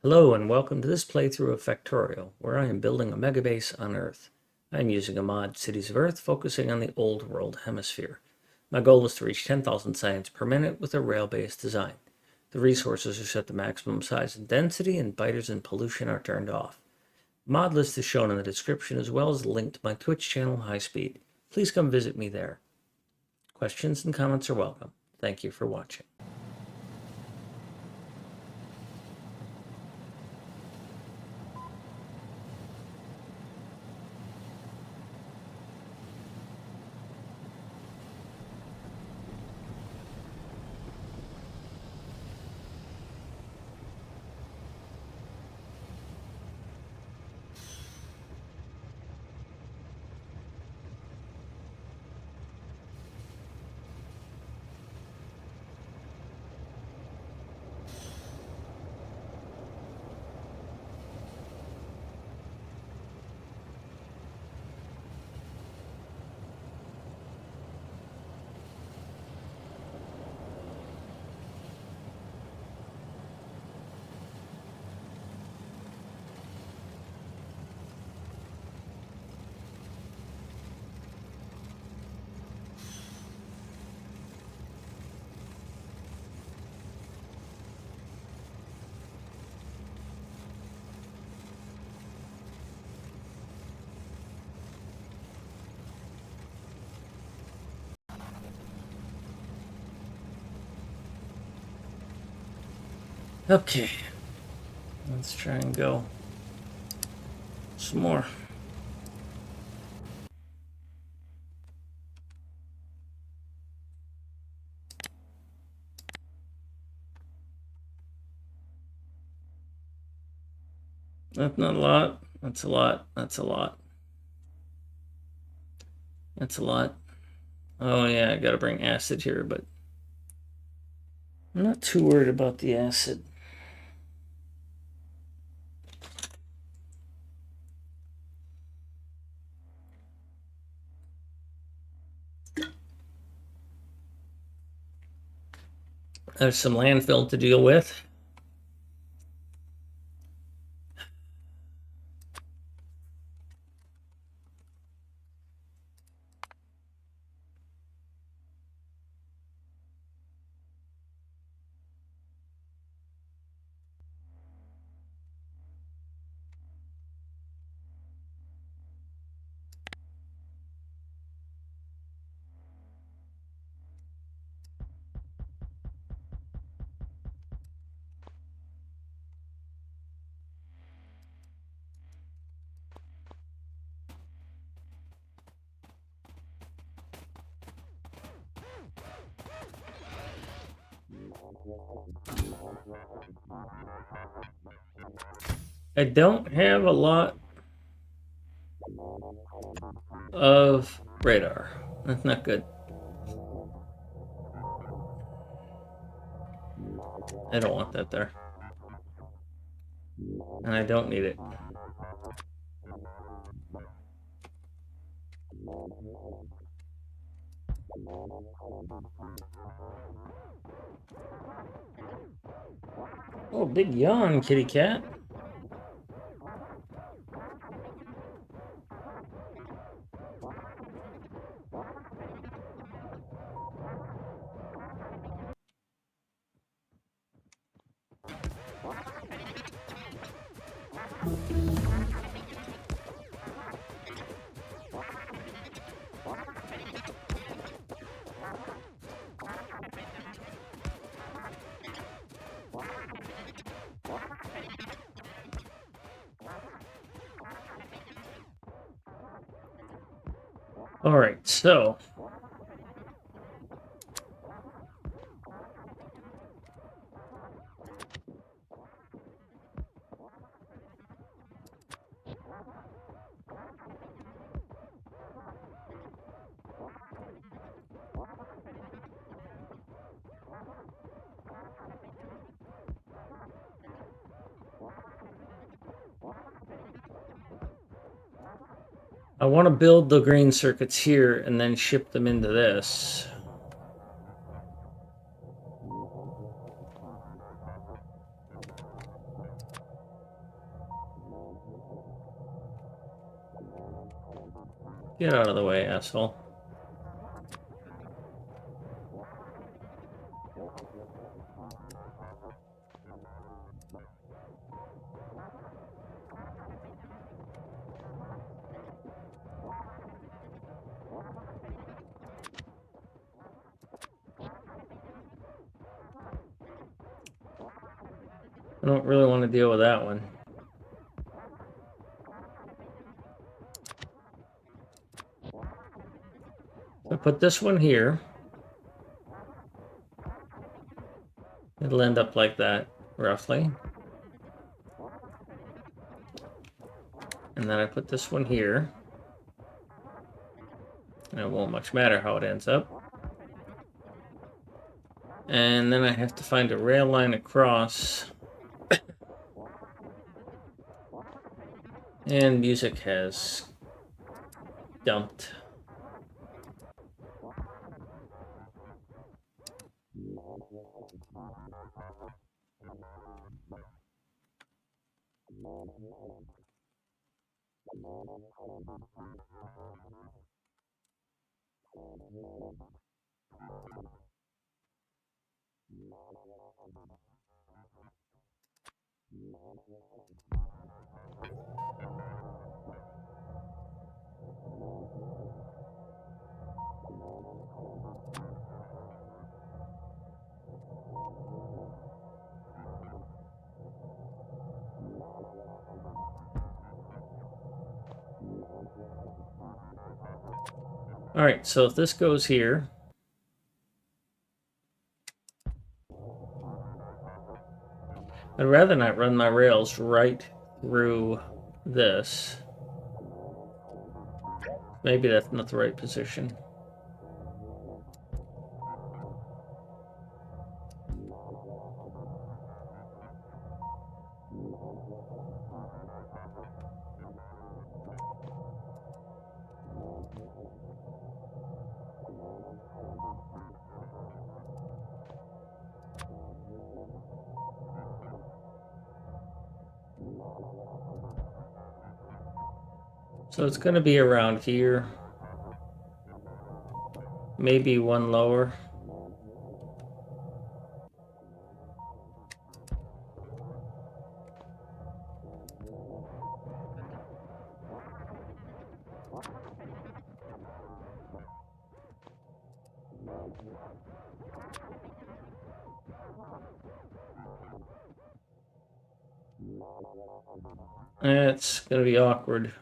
Hello and welcome to this playthrough of Factorio, where I am building a megabase on Earth. I am using a mod, Cities of Earth, focusing on the Old World Hemisphere. My goal is to reach 10,000 science per minute with a rail-based design. The resources are set to maximum size and density, and biters and pollution are turned off. The mod list is shown in the description, as well as a link to my Twitch channel, High Speed. Please come visit me there. Questions and comments are welcome. Thank you for watching. Okay, let's try and go some more. That's not a lot. That's a lot. That's a lot. That's a lot. Oh yeah, I gotta bring acid here, but I'm not too worried about the acid. There's some landfill to deal with. I don't have a lot of radar. That's not good. I don't want that there. And I don't need it. Oh, big yawn, kitty cat. All right, so I want to build the green circuits here and then ship them into this. Get out of the way, asshole. I don't really want to deal with that one. I put this one here. It'll end up like that, roughly. And then I put this one here. And it won't much matter how it ends up. And then I have to find a rail line across. And music has dumped. All right, so if this goes here, I'd rather not run my rails right through this. Maybe that's not the right position. So it's going to be around here. Maybe one lower. It's going to be awkward.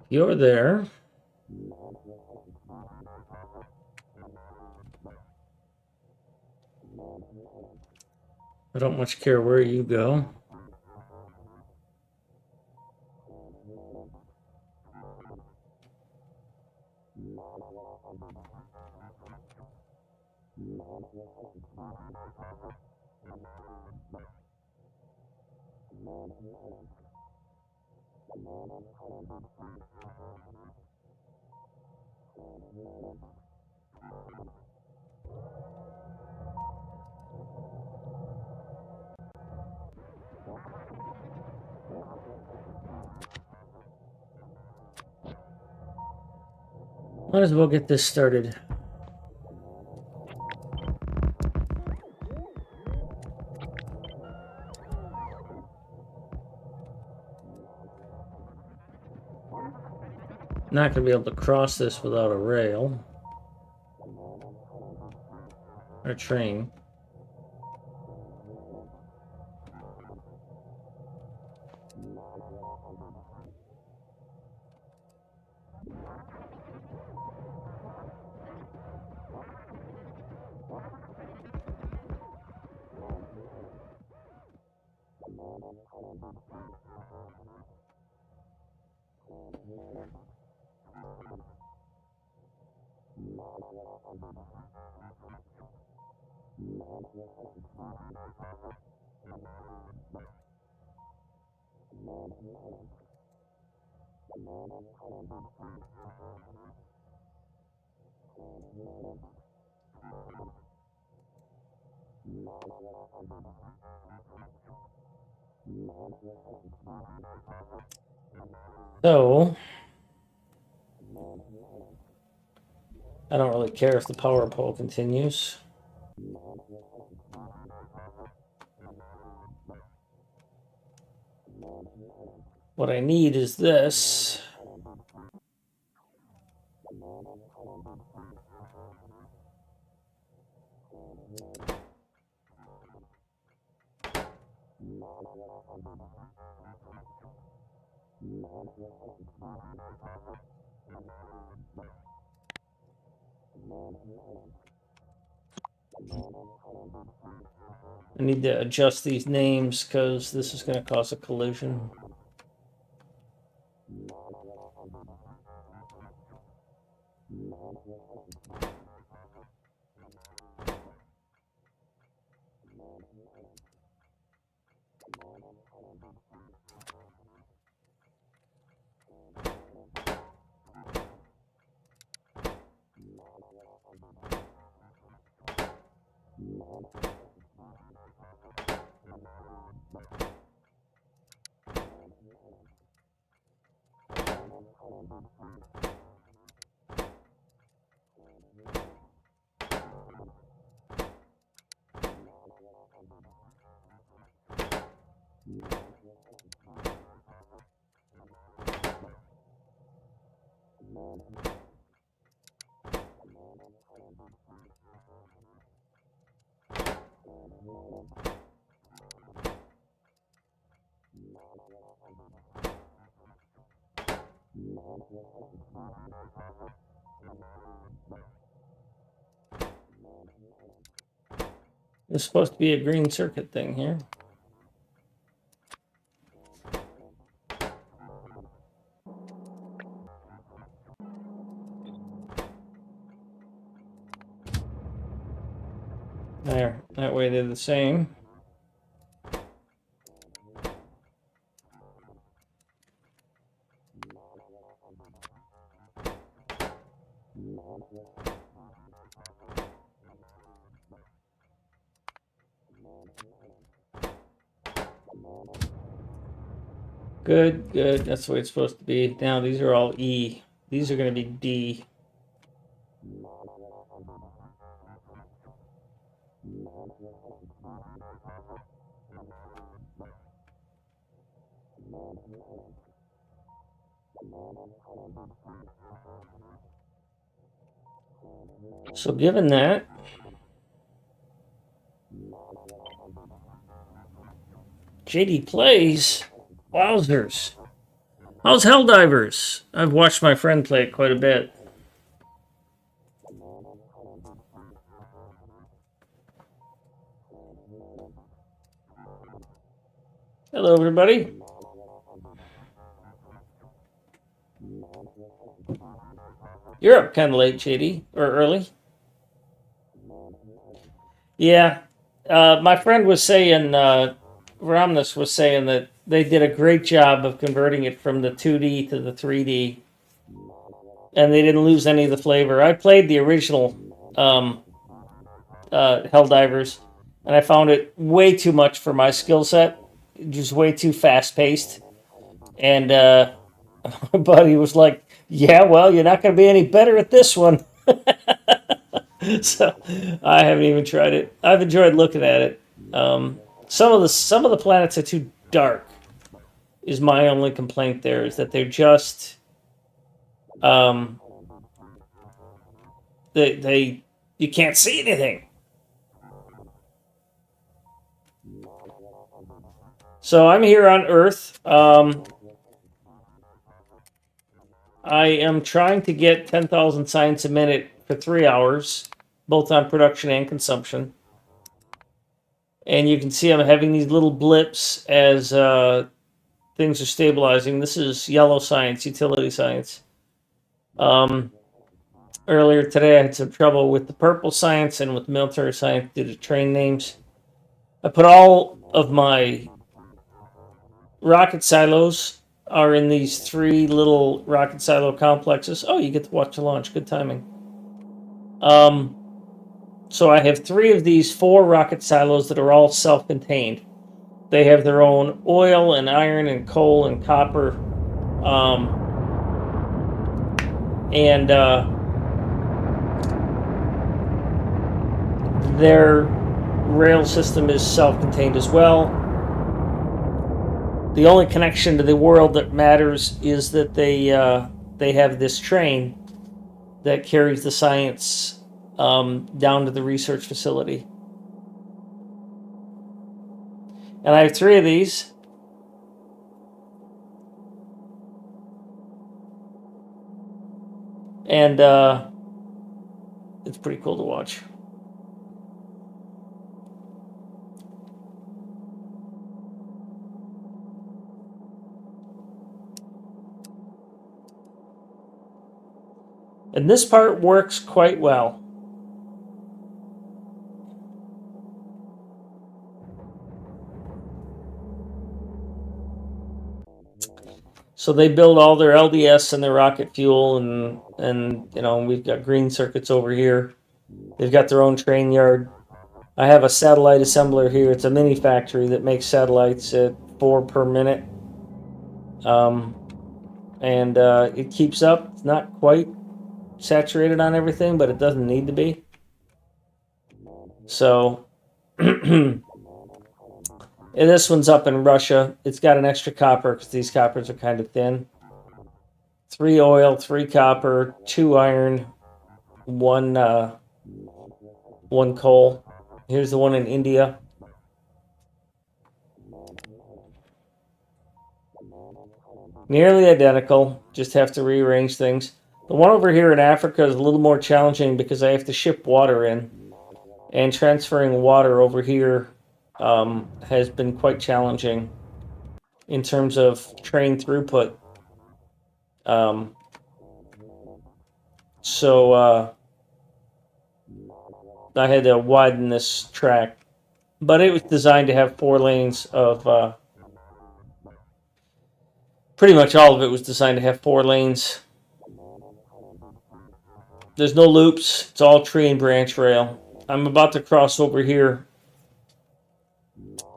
You're there. I don't much care where you go. Might as well get this started. Not going to be able to cross this without a rail or train. So I don't really care if the power pole continues. What I need is this. I need to adjust these names because this is going to cause a collision. There's supposed to be a green circuit thing here. There, that way they're the same. Good, good. That's the way it's supposed to be. Now these are all E. These are going to be D. So given that, JD plays. Wowzers. How's Helldivers? I've watched my friend play it quite a bit. Hello, everybody. You're up kind of late, JD, or early. Yeah. My friend was saying, Ramnus was saying that they did a great job of converting it from the 2D to the 3D. And they didn't lose any of the flavor. I played the original Helldivers, and I found it way too much for my skill set. Just way too fast-paced. And my buddy was like, yeah, well, you're not going to be any better at this one. So I haven't even tried it. I've enjoyed looking at it. Some of the planets are too dark. Is my only complaint there, is that they're just they you can't see anything. So I'm here on Earth. I am trying to get 10,000 science a minute for 3 hours, both on production and consumption. And you can see I'm having these little blips as things are stabilizing. This is yellow science, utility science. Earlier today, I had some trouble with the purple science and with military science due to train names. I put all of my rocket silos are in these 3 little rocket silo complexes. Oh, you get to watch the launch. Good timing. So I have 3 of these 4 rocket silos that are all self-contained. They have their own oil and iron and coal and copper. And their rail system is self-contained as well. The only connection to the world that matters is that they have this train that carries the science down to the research facility. And I have 3 of these. And it's pretty cool to watch. And this part works quite well. So they build all their LDS and their rocket fuel, and you know, we've got green circuits over here. They've got their own train yard. I have a satellite assembler here. It's a mini factory that makes satellites at 4 per minute. And it keeps up. It's not quite saturated on everything, but it doesn't need to be. So, and this one's up in Russia. It's got an extra copper because these coppers are kind of thin. 3 oil, 3 copper, 2 iron, 1 coal. Here's the one in India. Nearly identical, just have to rearrange things. The one over here in Africa is a little more challenging because I have to ship water in. And transferring water over here has been quite challenging in terms of train throughput. So I had to widen this track. But it was designed to have 4 lanes of... pretty much all of it was designed to have 4 lanes. There's no loops. It's all tree and branch rail. I'm about to cross over here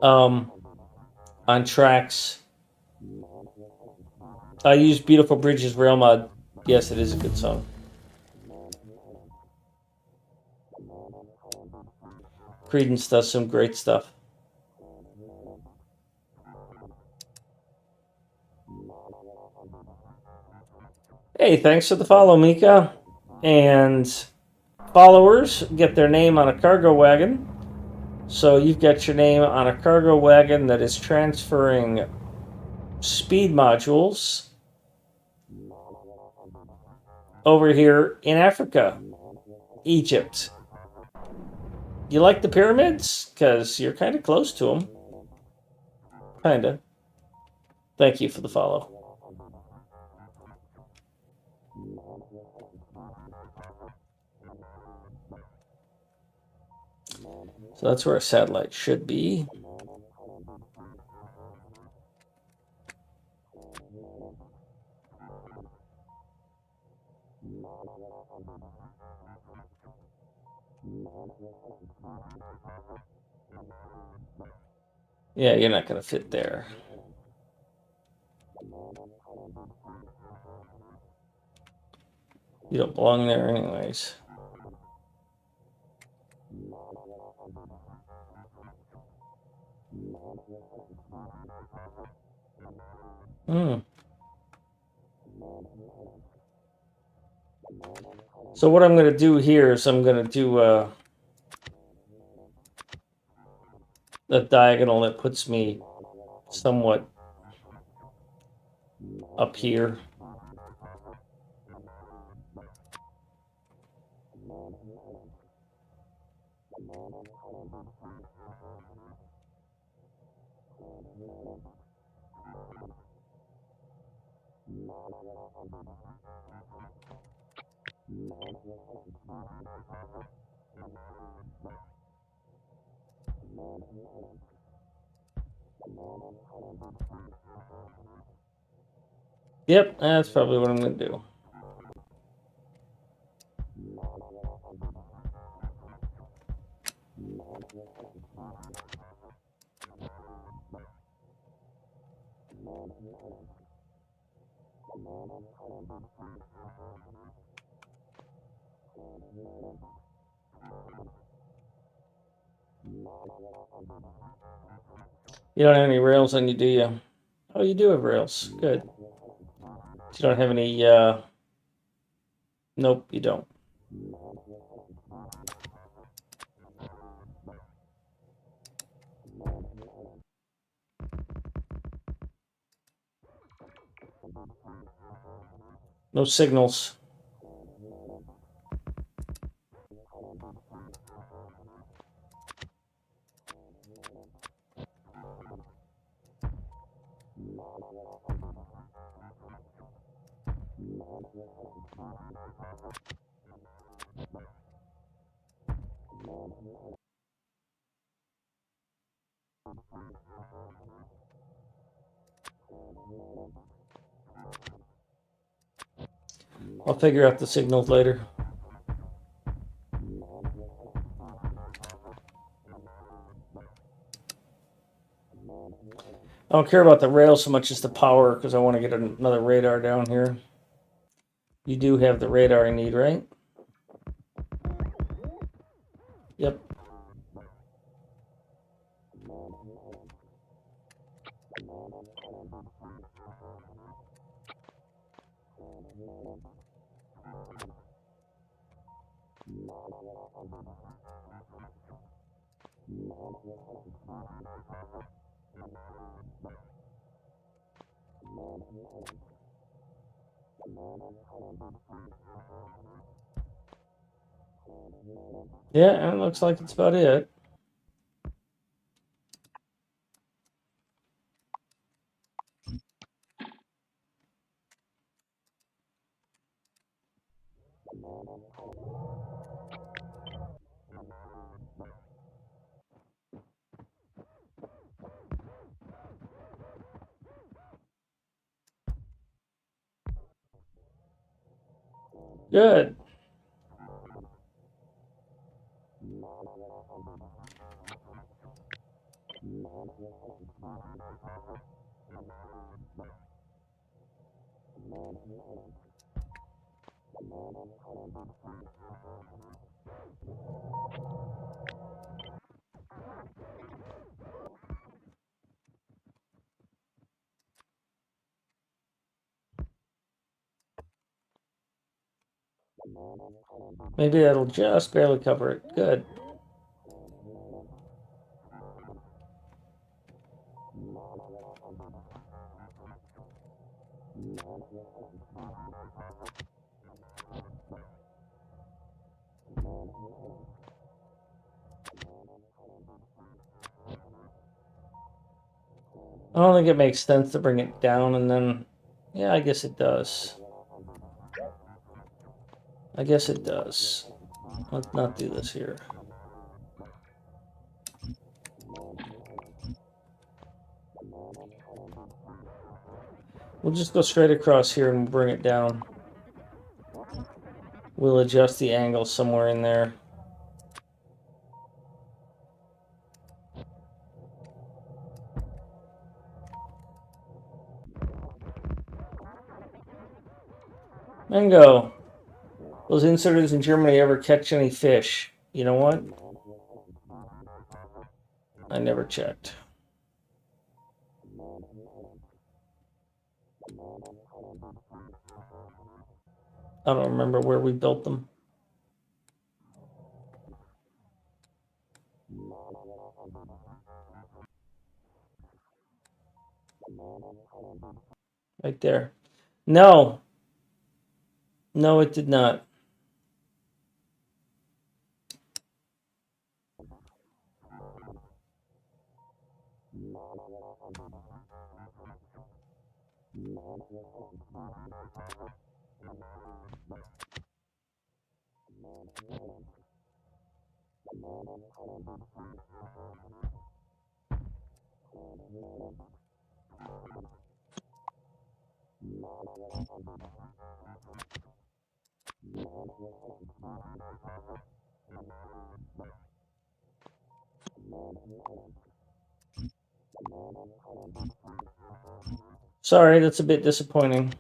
on tracks. I use Beautiful Bridges Rail Mod. Yes, it is a good song. Credence does some great stuff. Hey, thanks for the follow, Mika. And followers get their name on a cargo wagon. So you've got your name on a cargo wagon that is transferring speed modules over here in Africa, Egypt. You like the pyramids? Because you're kind of close to them. Kind of. Thank you for the follow. So that's where a satellite should be. Yeah, you're not going to fit there. You don't belong there anyways. So what I'm going to do here is I'm going to do a diagonal that puts me somewhat up here. Yep, that's probably what I'm going to do. You don't have any rails on you, do you? Oh, you do have rails. Good. You don't have any, nope, you don't. No signals. I'll figure out the signals later. I don't care about the rail so much as the power because I want to get another radar down here. You do have the radar I need, right? Yep. Yeah, and it looks like it's about it. Good. Maybe that'll just barely cover it. Good. I don't think it makes sense to bring it down and then... Yeah, I guess it does. I guess it does. Let's not do this here. We'll just go straight across here and bring it down. We'll adjust the angle somewhere in there. Mango. Those inserters in Germany ever catch any fish? You know what? I never checked. I don't remember where we built them. Right there. No. No, it did not. Sorry, that's a bit disappointing.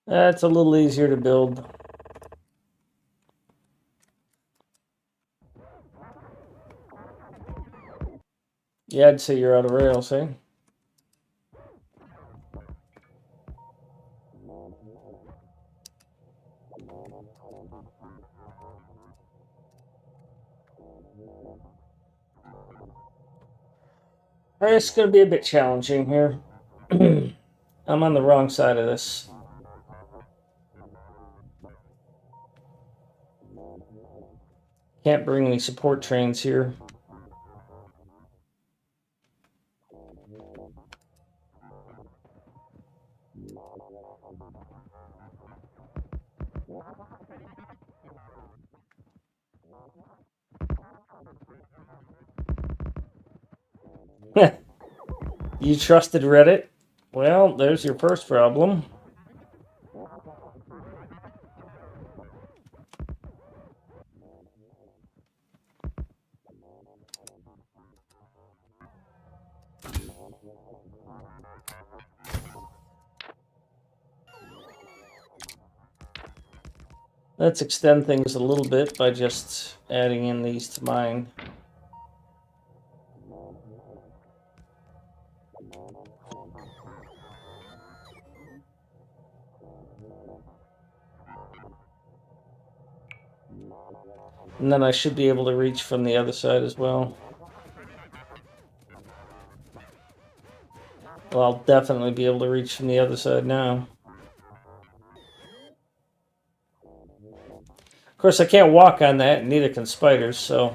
That's a little easier to build. Yeah, I'd say you're out of rails, eh? It's going to be a bit challenging here. I'm on the wrong side of this. Can't bring any support trains here. You trusted Reddit? Well, there's your first problem. Let's extend things a little bit by just adding in these to mine. And then I should be able to reach from the other side as well. Well, I'll definitely be able to reach from the other side now. Of course, I can't walk on that, and neither can spiders, so...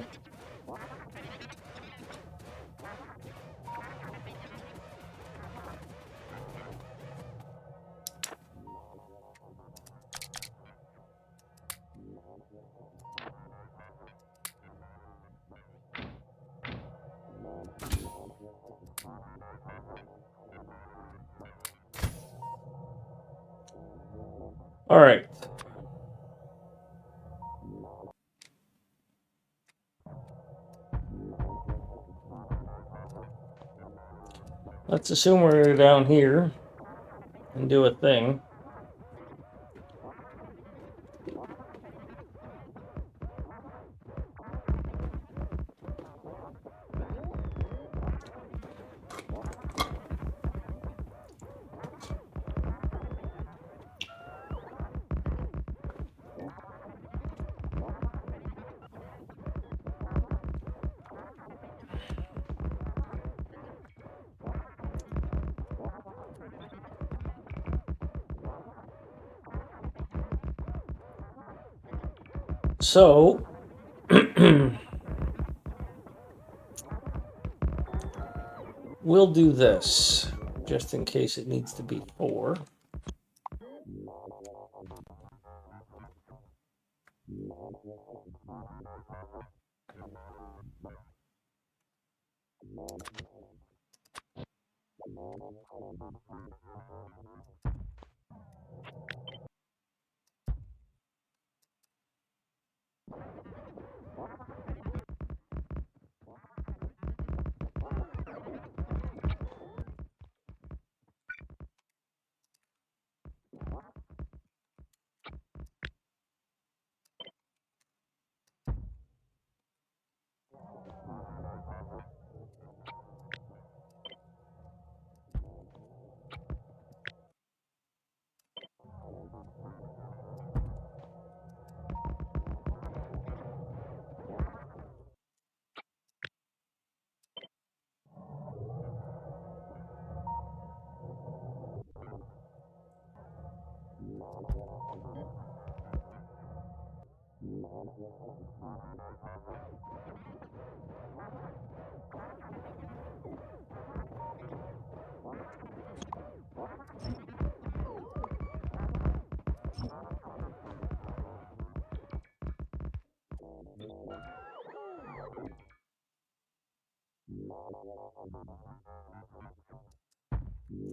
Alright. Let's assume we're down here and do a thing. So... we'll do this, just in case it needs to be 4.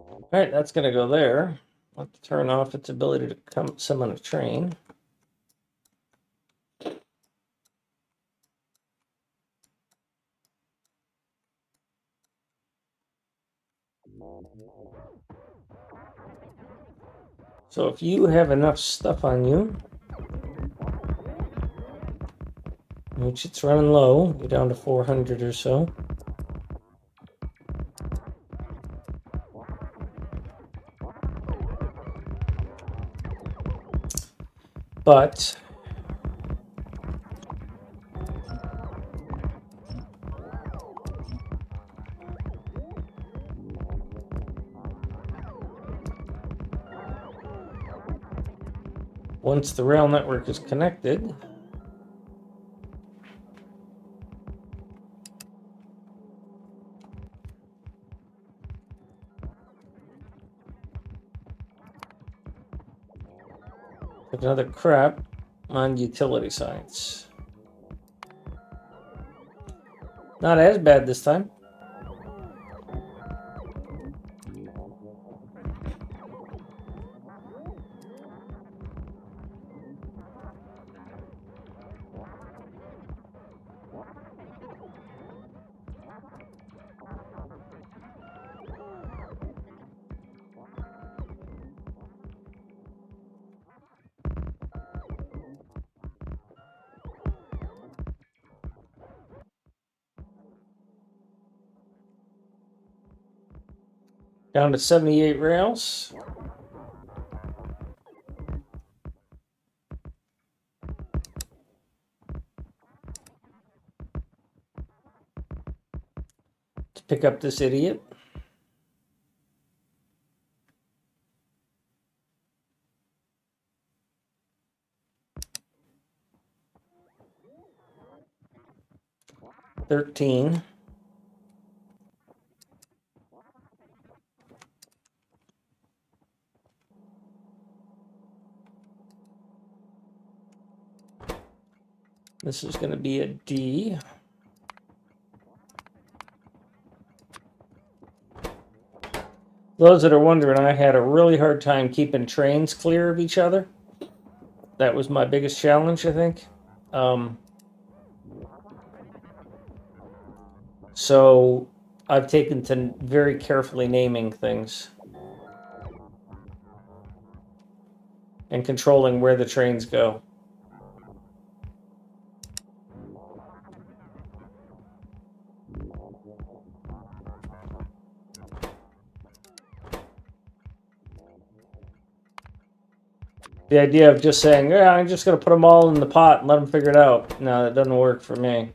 All right, that's going to go there. I'll have to turn off its ability to come summon a train. So if you have enough stuff on you, which it's running low, you're down to 400 or so. But once the rail network is connected, another crap on utility science. Not as bad this time. Down to 78 rails. To pick up this idiot. $13. This is going to be a D. Those that are wondering, I had a really hard time keeping trains clear of each other. That was my biggest challenge, I think. So I've taken to very carefully naming things and controlling where the trains go. The idea of just saying, yeah, I'm just going to put them all in the pot and let them figure it out. No, that doesn't work for me.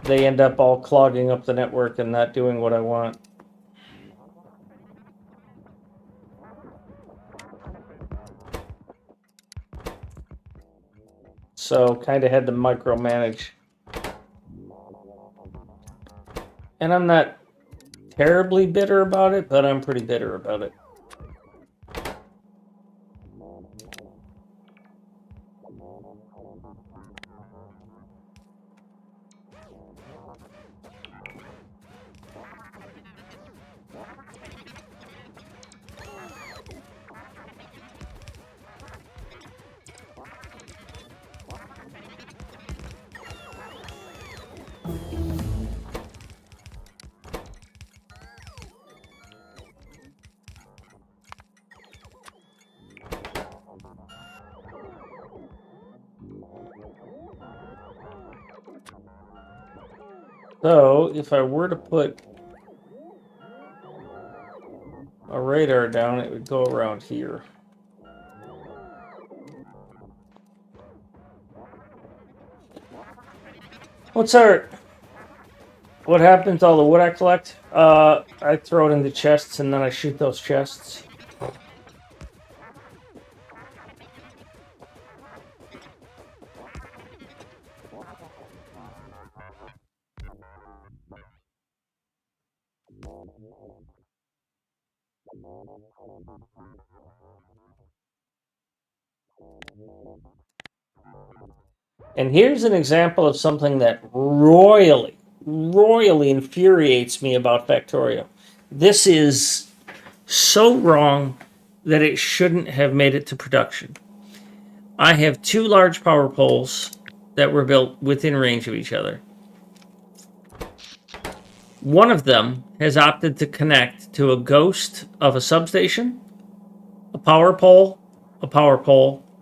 They end up all clogging up the network and not doing what I want. So kind of had to micromanage. And I'm not terribly bitter about it, but I'm pretty bitter about it. So if I were to put a radar down, it would go around here. What's art? What happens to all the wood I collect? I throw it into chests and then I shoot those chests. And here's an example of something that royally royally infuriates me about Factorio. This is so wrong that it shouldn't have made it to production. I have two large power poles that were built within range of each other. One of them has opted to connect to a ghost of a substation, a power pole,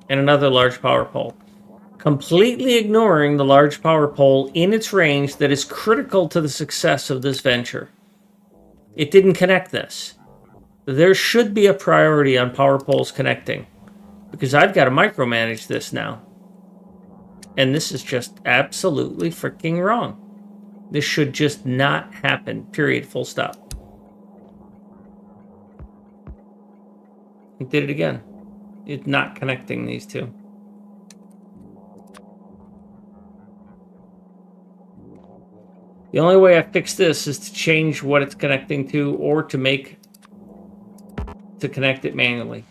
and another large power pole, completely ignoring the large power pole in its range that is critical to the success of this venture. It didn't connect this. There should be a priority on power poles connecting, because I've got to micromanage this now. And this is just absolutely freaking wrong. This should just not happen, period, full stop. It did it again. It's not connecting these two. The only way I fix this is to change what it's connecting to, or to connect it manually.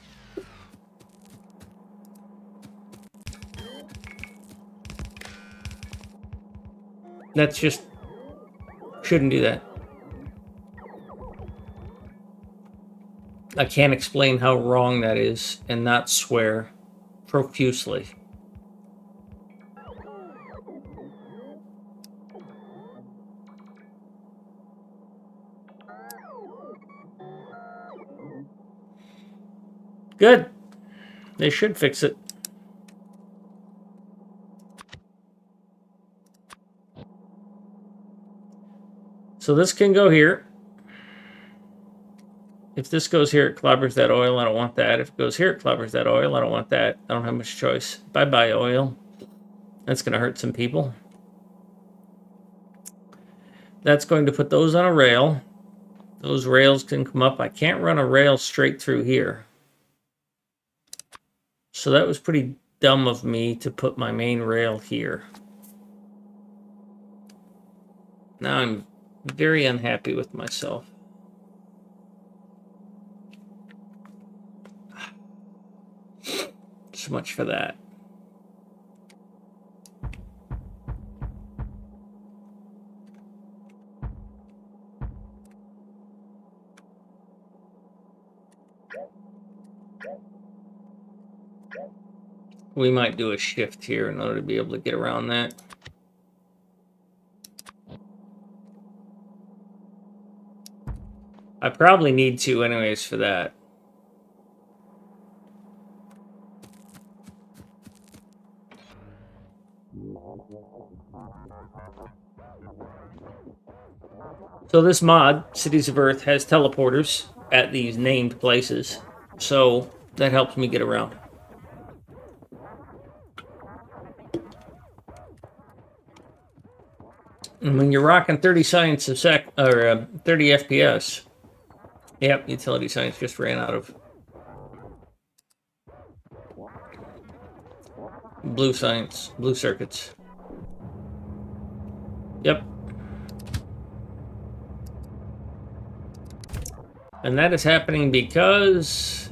That's just, shouldn't do that. I can't explain how wrong that is and not swear profusely. Good. They should fix it. So this can go here. If this goes here, it clobbers that oil. I don't want that. If it goes here, it clobbers that oil. I don't want that. I don't have much choice. Bye-bye, oil. That's going to hurt some people. That's going to put those on a rail. Those rails can come up. I can't run a rail straight through here. So that was pretty dumb of me to put my main rail here. Now I'm very unhappy with myself. So much for that. We might do a shift here in order to be able to get around that. I probably need to anyways for that. So this mod, Cities of Earth, has teleporters at these named places. So that helps me get around. And when you're rocking 30 science a sec, or 30 FPS, yep, utility science just ran out of blue science, blue circuits. Yep. And that is happening because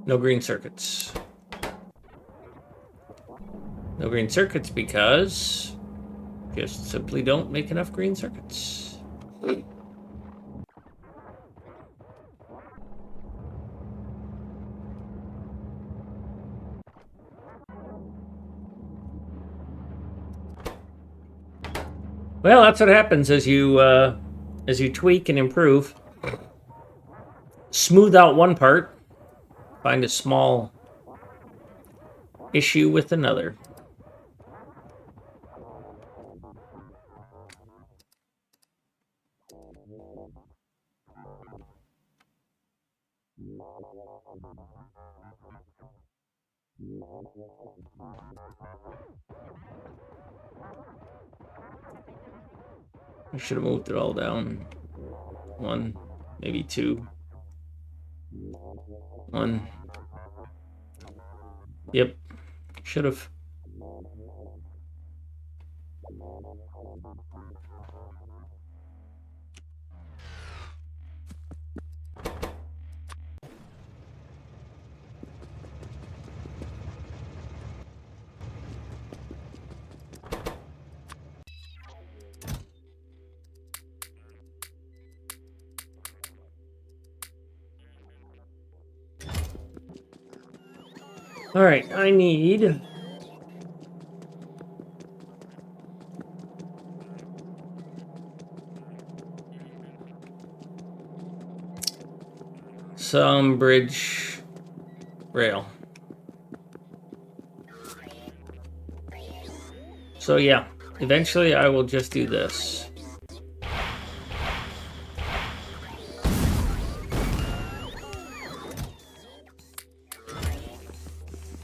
no green circuits. No green circuits because just simply don't make enough green circuits. Well, that's what happens as you tweak and improve. Smooth out one part, find a small issue with another. I should have moved it all down. One, maybe two. One. Yep. Should have. All right, I need some bridge rail. So yeah, eventually I will just do this.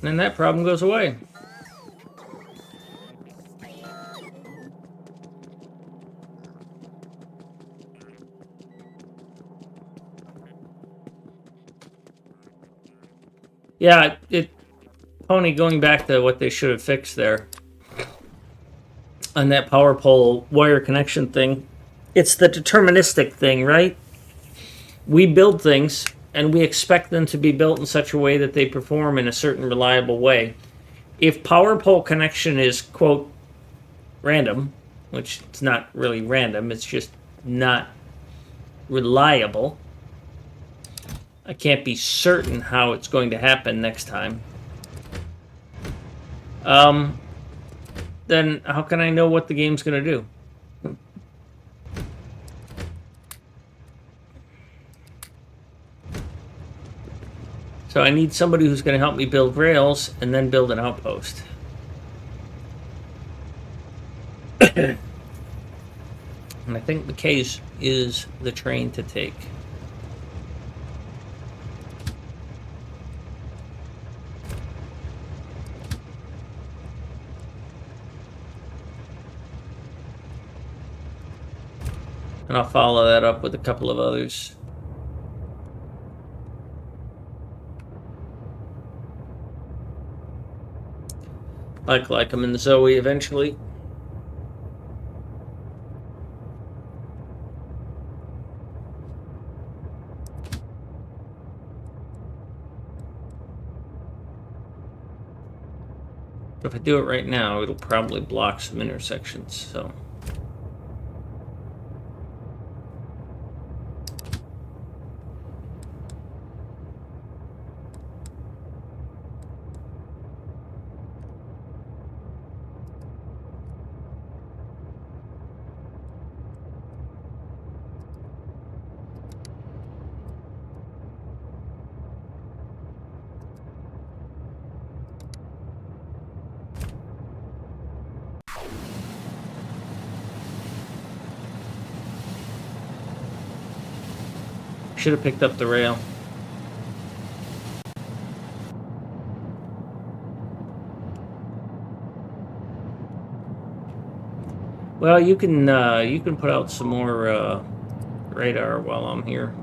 And that problem goes away. Yeah, Pony, going back to what they should have fixed there on that power pole wire connection thing, it's the deterministic thing, right? We build things and we expect them to be built in such a way that they perform in a certain reliable way. If power pole connection is, quote, random, which it's not really random, it's just not reliable, I can't be certain how it's going to happen next time. Then how can I know what the game's going to do? So I need somebody who's going to help me build rails and then build an outpost. And I think McKay's is the train to take. And I'll follow that up with a couple of others. Like I'm in the Zoe eventually. If I do it right now, it'll probably block some intersections, so. Should have picked up the rail. Well, you can put out some more radar while I'm here.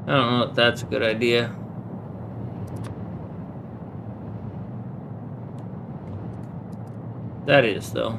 I don't know if that's a good idea. That is, though.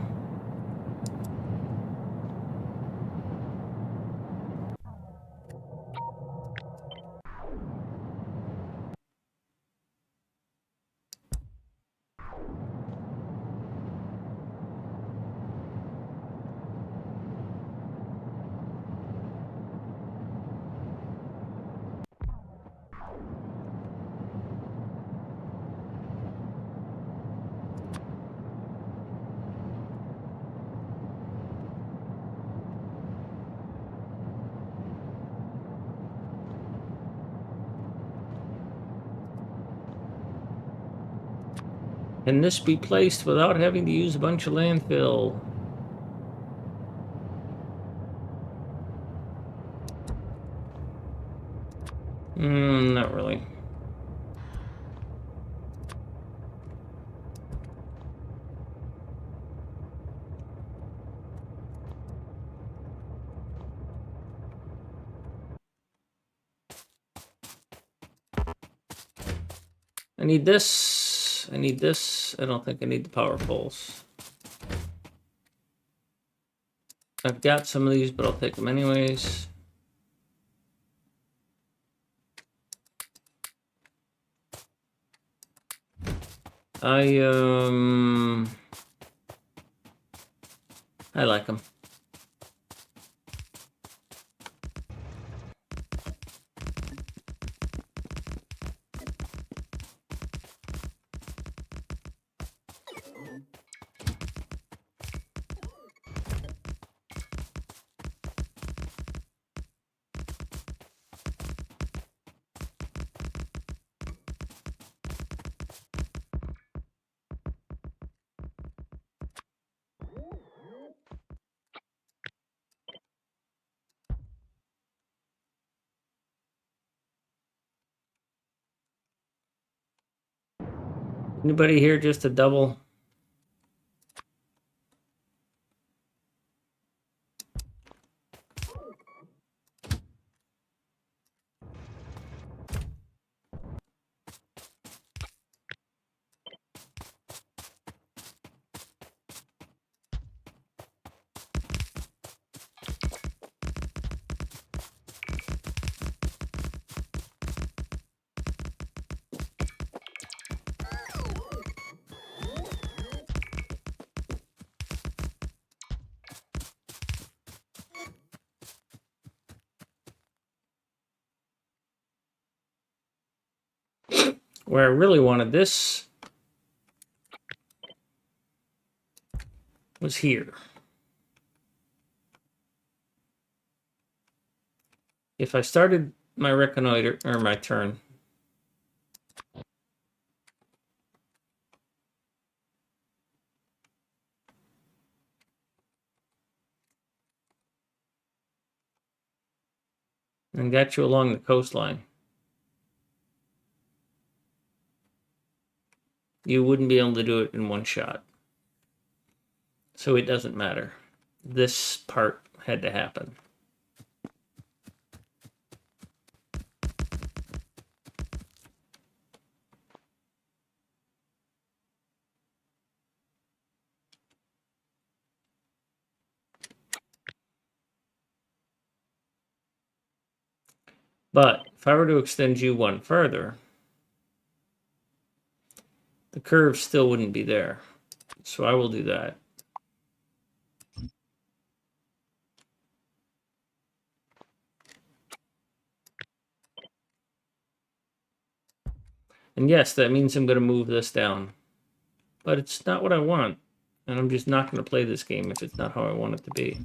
Can this be placed without having to use a bunch of landfill? Not really. I need this. I need this. I don't think I need the power poles. I've got some of these, but I'll take them anyways. I like them. Anybody here just a double? Where I really wanted this was here. If I started my reconnoiter or my turn, and got you along the coastline, you wouldn't be able to do it in one shot. So it doesn't matter. This part had to happen. But if I were to extend you one further, the curve still wouldn't be there. So I will do that. And yes, that means I'm going to move this down. But it's not what I want. And I'm just not going to play this game if it's not how I want it to be.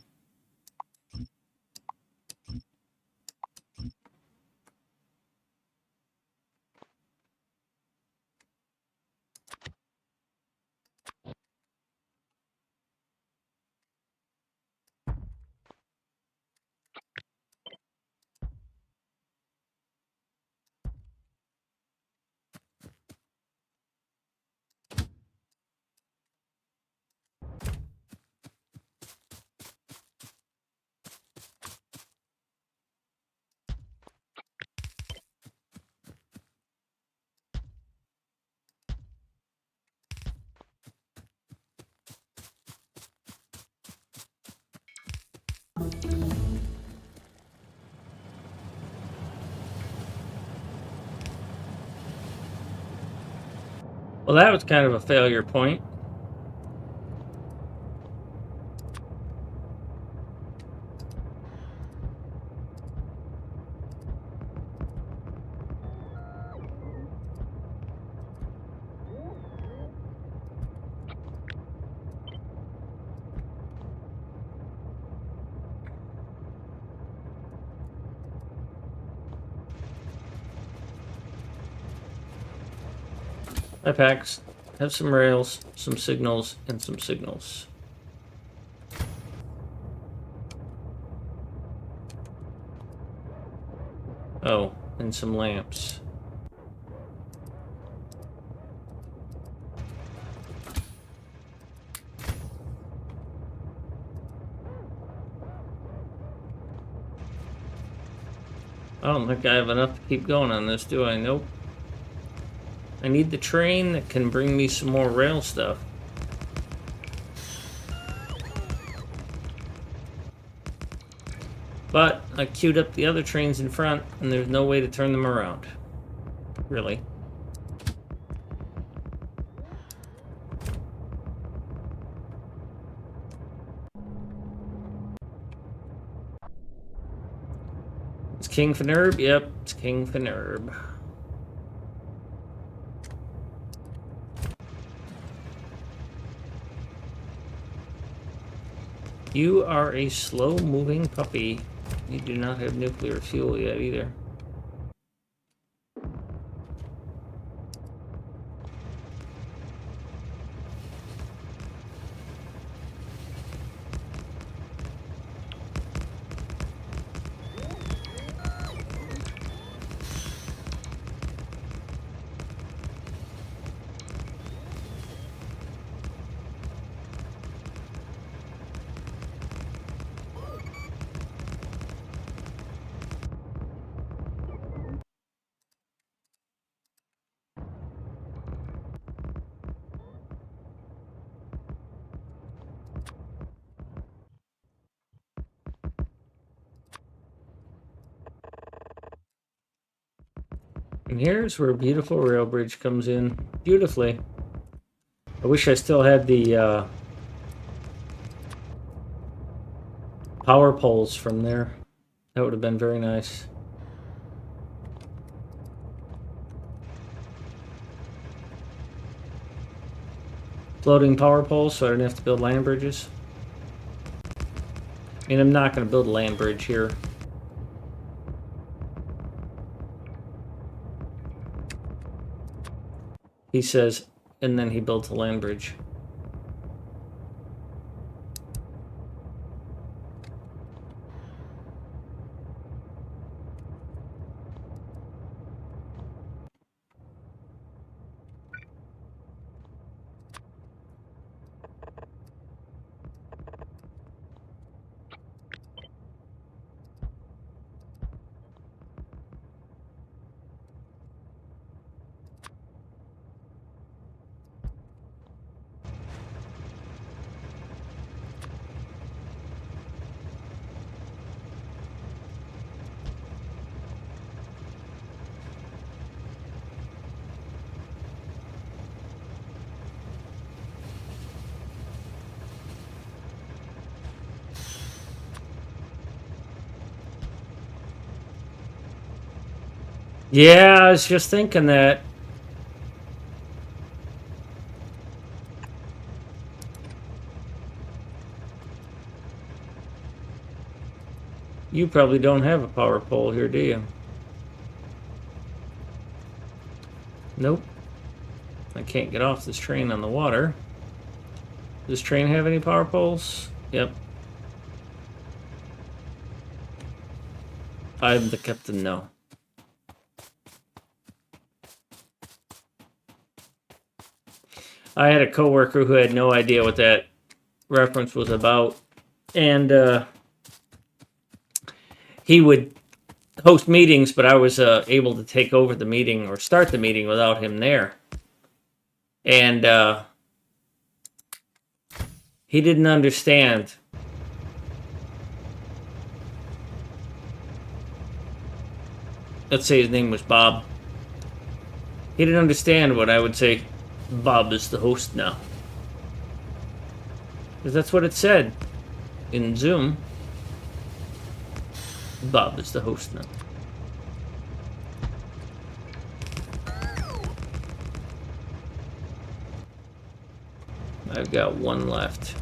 Well, that was kind of a failure point. My packs have some rails, some signals, and some signals. Oh, and some lamps. I don't think I have enough to keep going on this, do I? Nope. I need the train that can bring me some more rail stuff. But I queued up the other trains in front, and there's no way to turn them around. Really. It's King Finerb? Yep, it's King Finerb. You are a slow-moving puppy. You do not have nuclear fuel yet either. And here's where a beautiful rail bridge comes in beautifully. I wish I still had the power poles from there. That would have been very nice. Floating power poles so I don't have to build land bridges. I mean, I'm not going to build a land bridge here. He says, and then he builds a land bridge. Yeah, I was just thinking that. You probably don't have a power pole here, do you? Nope. I can't get off this train on the water. Does this train have any power poles? Yep. I'm the captain now. I had a coworker who had no idea what that reference was about, and he would host meetings, but I was able to take over the meeting or start the meeting without him there. And he didn't understand. Let's say his name was Bob. He didn't understand what I would say, Bob is the host now. Because that's what it said in Zoom. Bob is the host now. I've got one left.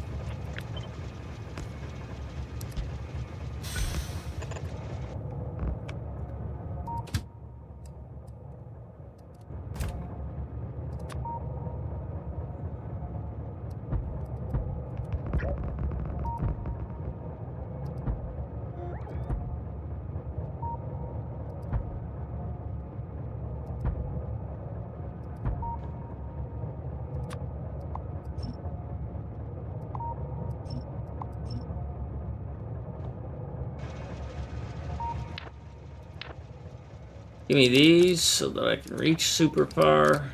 Give me these so that I can reach super far.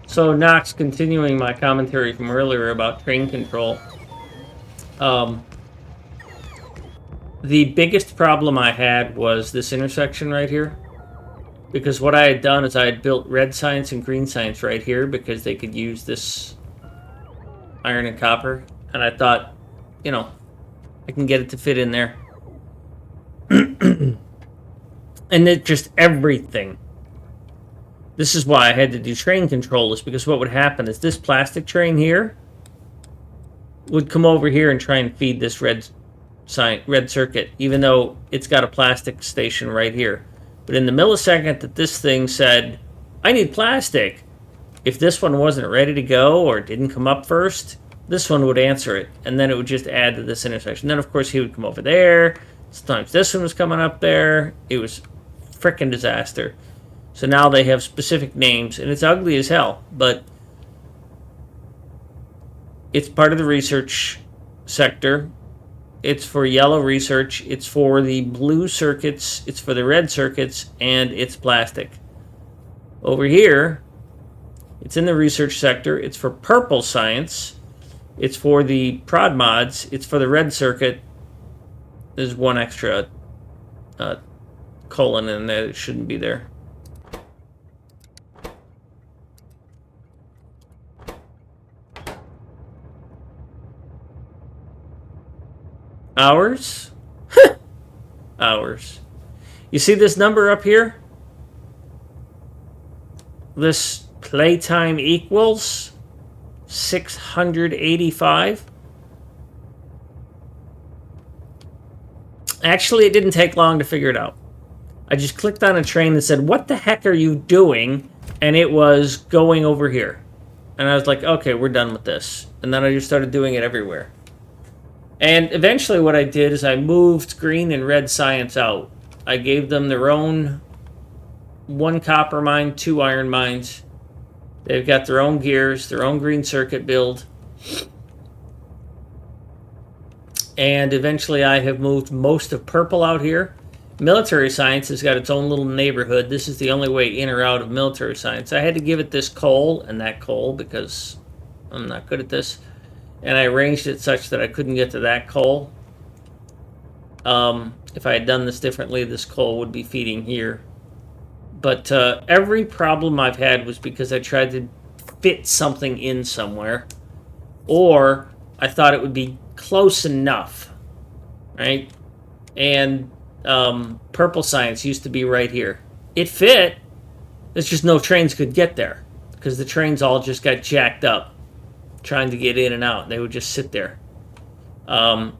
So Nox, continuing my commentary from earlier about train control. The biggest problem I had was this intersection right here. Because what I had done is I had built red science and green science right here because they could use this iron and copper. And I thought, you know, I can get it to fit in there. And it just everything. This is why I had to do train controllers, because what would happen is this plastic train here would come over here and try and feed this red circuit, even though it's got a plastic station right here. But in the millisecond that this thing said, I need plastic, if this one wasn't ready to go or didn't come up first, this one would answer it, and then it would just add to this intersection. Then, of course, he would come over there. Sometimes this one was coming up there. It was frickin' disaster. So now they have specific names, and it's ugly as hell, but it's part of the research sector. It's for yellow research, it's for the blue circuits, it's for the red circuits, and it's plastic. Over here, it's in the research sector, it's for purple science, it's for the prod mods, it's for the red circuit. There's one extra colon in there that shouldn't be there. Hours? Hours. You see this number up here? This playtime equals 685. Actually, it didn't take long to figure it out. I just clicked on a train that said, what the heck are you doing? And it was going over here. And I was like, okay, we're done with this. And then I just started doing it everywhere. And eventually what I did is I moved green and red science out. I gave them their own 1 copper mine, 2 iron mines. They've got their own gears, their own green circuit build. And eventually I have moved most of purple out here. Military science has got its own little neighborhood. This is the only way in or out of military science. I had to give it this coal and that coal because I'm not good at this. And I arranged it such that I couldn't get to that coal. If I had done this differently, this coal would be feeding here. But every problem I've had was because I tried to fit something in somewhere. Or I thought it would be close enough, right? And purple science used to be right here. It fit. It's just no trains could get there because the trains all just got jacked up trying to get in and out. They would just sit there.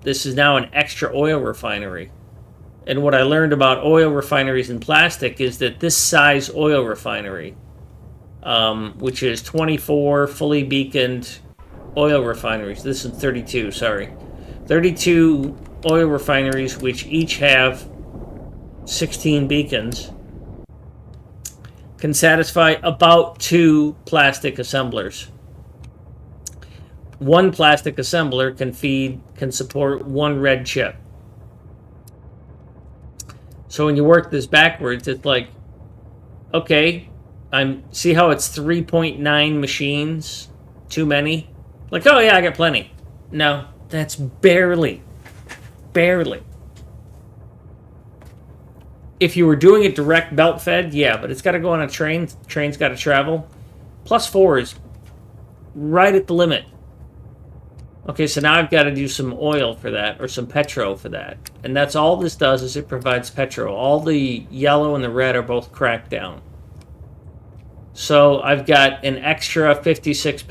This is now an extra oil refinery. And what I learned about oil refineries in plastic is that this size oil refinery, which is 24 fully beaconed oil refineries. This is 32, sorry. 32 oil refineries, which each have 16 beacons, can satisfy about 2 plastic assemblers. 1 plastic assembler can support 1 red chip. So when you work this backwards, it's like, okay, see how it's 3.9 machines? Too many? Like, oh yeah, I got plenty. No, that's barely. If you were doing it direct belt fed, yeah, but it's got to go on a train. The train's got to travel. +4 is right at the limit. Okay, so now I've got to do some oil for that, or some petro for that. And that's all this does, is it provides petro. All the yellow and the red are both cracked down. So I've got an extra 56 petro.